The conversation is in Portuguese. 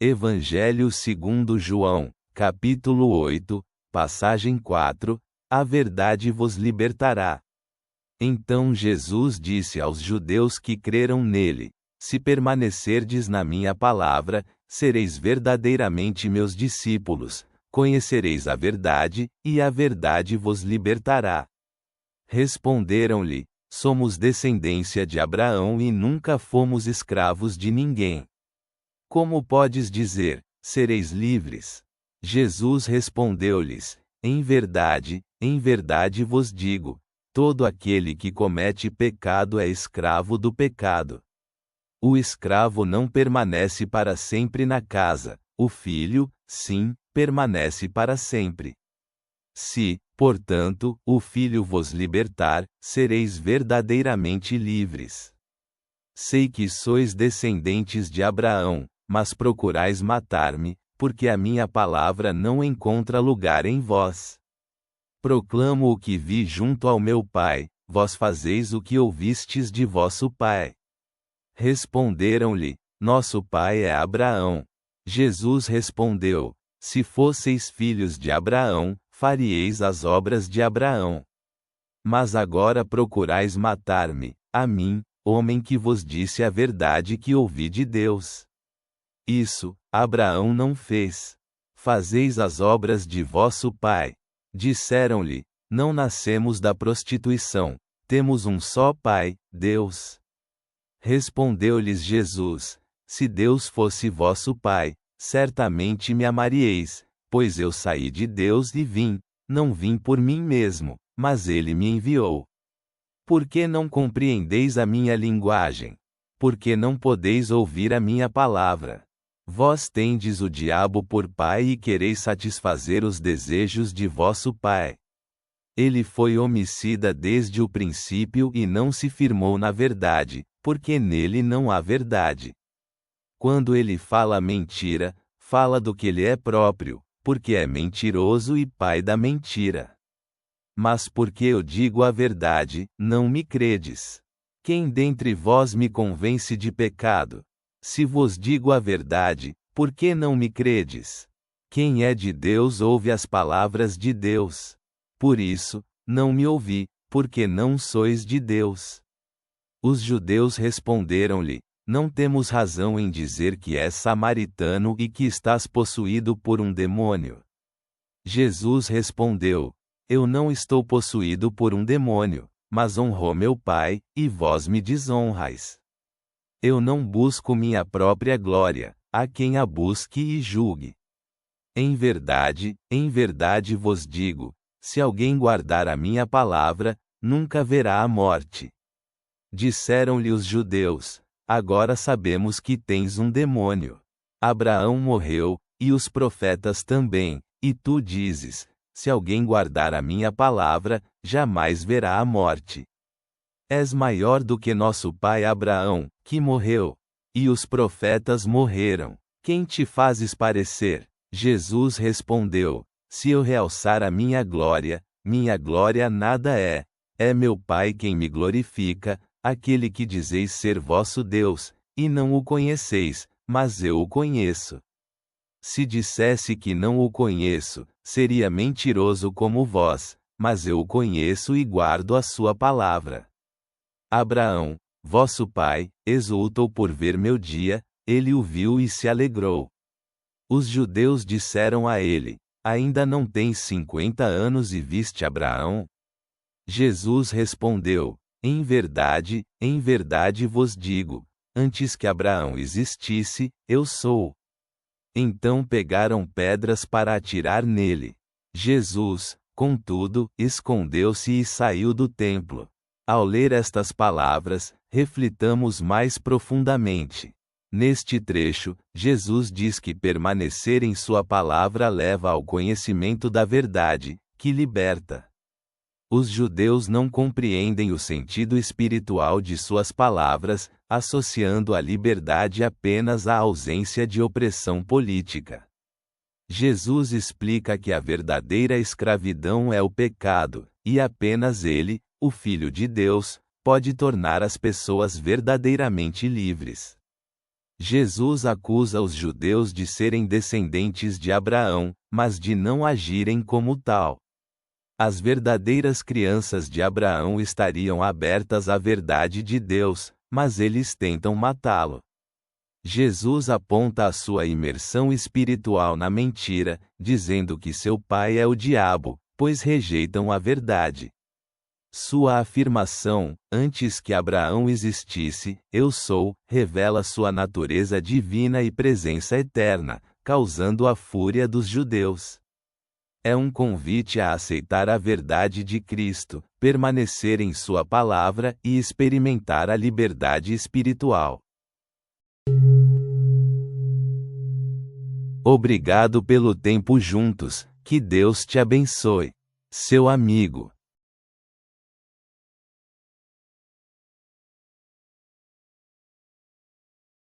Evangelho segundo João, capítulo 8, passagem 4, a verdade vos libertará. Então Jesus disse aos judeus que creram nele: Se permanecerdes na minha palavra, sereis verdadeiramente meus discípulos, conhecereis a verdade, e a verdade vos libertará. Responderam-lhe: Somos descendência de Abraão e nunca fomos escravos de ninguém. Como podes dizer, sereis livres? Jesus respondeu-lhes: em verdade vos digo, todo aquele que comete pecado é escravo do pecado. O escravo não permanece para sempre na casa, o filho, sim, permanece para sempre. Se, portanto, o filho vos libertar, sereis verdadeiramente livres. Sei que sois descendentes de Abraão, mas procurais matar-me, porque a minha palavra não encontra lugar em vós. Proclamo o que vi junto ao meu Pai, vós fazeis o que ouvistes de vosso pai. Responderam-lhe: Nosso pai é Abraão. Jesus respondeu: Se fosseis filhos de Abraão, faríeis as obras de Abraão. Mas agora procurais matar-me, a mim, homem que vos disse a verdade que ouvi de Deus. Isso, Abraão não fez. Fazeis as obras de vosso pai. Disseram-lhe: Não nascemos da prostituição, temos um só pai, Deus. Respondeu-lhes Jesus: Se Deus fosse vosso pai, certamente me amaríeis, pois eu saí de Deus e vim, não vim por mim mesmo, mas ele me enviou. Por que não compreendeis a minha linguagem? Por que não podeis ouvir a minha palavra? Vós tendes o diabo por pai e quereis satisfazer os desejos de vosso pai. Ele foi homicida desde o princípio e não se firmou na verdade, porque nele não há verdade. Quando ele fala mentira, fala do que lhe é próprio, porque é mentiroso e pai da mentira. Mas porque eu digo a verdade, não me credes. Quem dentre vós me convence de pecado? Se vos digo a verdade, por que não me credes? Quem é de Deus ouve as palavras de Deus. Por isso, não me ouvi, porque não sois de Deus. Os judeus responderam-lhe: Não temos razão em dizer que és samaritano e que estás possuído por um demônio. Jesus respondeu: Eu não estou possuído por um demônio, mas honro meu Pai, e vós me desonrais. Eu não busco minha própria glória, há quem a busque e julgue. Em verdade vos digo, se alguém guardar a minha palavra, nunca verá a morte. Disseram-lhe os judeus: Agora sabemos que tens um demônio. Abraão morreu, e os profetas também, e tu dizes: Se alguém guardar a minha palavra, jamais verá a morte. És maior do que nosso pai Abraão, que morreu. E os profetas morreram. Quem te fazes parecer? Jesus respondeu: Se eu realçar a minha glória nada é. É meu Pai quem me glorifica, aquele que dizeis ser vosso Deus, e não o conheceis, mas eu o conheço. Se dissesse que não o conheço, seria mentiroso como vós, mas eu o conheço e guardo a sua palavra. Abraão, vosso pai, exultou por ver meu dia, ele o viu e se alegrou. Os judeus disseram a ele: Ainda não tens 50 anos e viste Abraão? Jesus respondeu: Em verdade vos digo, antes que Abraão existisse, eu sou. Então pegaram pedras para atirar nele. Jesus, contudo, escondeu-se e saiu do templo. Ao ler estas palavras, reflitamos mais profundamente. Neste trecho, Jesus diz que permanecer em sua palavra leva ao conhecimento da verdade, que liberta. Os judeus não compreendem o sentido espiritual de suas palavras, associando a liberdade apenas à ausência de opressão política. Jesus explica que a verdadeira escravidão é o pecado, e apenas ele, o Filho de Deus, pode tornar as pessoas verdadeiramente livres. Jesus acusa os judeus de serem descendentes de Abraão, mas de não agirem como tal. As verdadeiras crianças de Abraão estariam abertas à verdade de Deus, mas eles tentam matá-lo. Jesus aponta a sua imersão espiritual na mentira, dizendo que seu pai é o diabo, pois rejeitam a verdade. Sua afirmação, antes que Abraão existisse, eu sou, revela sua natureza divina e presença eterna, causando a fúria dos judeus. É um convite a aceitar a verdade de Cristo, permanecer em sua palavra e experimentar a liberdade espiritual. Obrigado pelo tempo juntos, que Deus te abençoe. Seu amigo